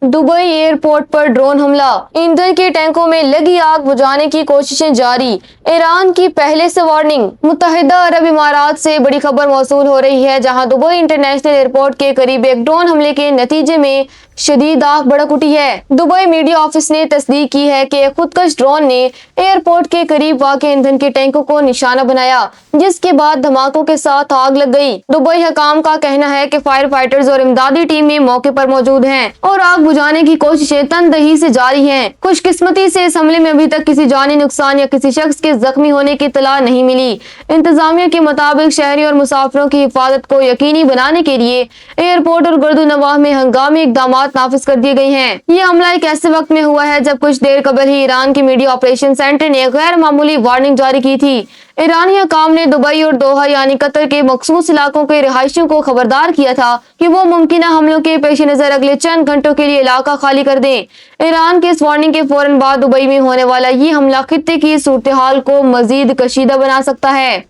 Dubai airport पर drone हमला, ईंधन के टैंकों में लगी आग बुझाने की कोशिशें जारी। ईरान की पहले से वार्निंग। मुत्तहिदा अरब इमारात से बड़ी खबर मौसूल हो रही है, जहां दुबई इंटरनेशनल एयरपोर्ट के करीब एक ड्रोन हमले के नतीजे में शदीद आग भड़क उठी है। दुबई मीडिया ऑफिस ने तस्दीक की है कि खुदकश ड्रोन ने एयरपोर्ट के करीब वाक़े ईंधन के टैंकों को निशाना बनाया, जिसके बाद धमाकों के साथ आग लग गई। दुबई हकाम का कहना है कि फायर फाइटर्स और इमदादी टीमें मौके पर मौजूद हैं और आग बुझाने की कोशिशें तनदही से जारी हैं। खुशकिस्मती से इस हमले में अभी तक किसी जानी नुकसान या किसी शख्स के जख्मी होने की इत्तला नहीं मिली। इंतजामिया के मुताबिक शहरी और मुसाफिरों की हिफाजत को यकीनी बनाने के लिए एयरपोर्ट और गर्दो नवाह में हंगामी इकदाम नाफिज कर दिए गए हैं। ये हमला एक ऐसे वक्त में हुआ है जब कुछ देर कबल ही ईरान की मीडिया ऑपरेशन सेंटर ने गैर मामूली वार्निंग जारी की थी। ईरानी हकाम ने दुबई और दोहा यानी कतर के मखसूस इलाकों के रिहायशियों को खबरदार किया था कि वो मुमकिना हमलों के पेश नजर अगले चंद घंटों के लिए इलाका खाली कर दें। ईरान के इस वार्निंग के फौरन बाद दुबई में होने वाला ये हमला खित्ते की सूरत हाल को मजीद कशीदा बना सकता है।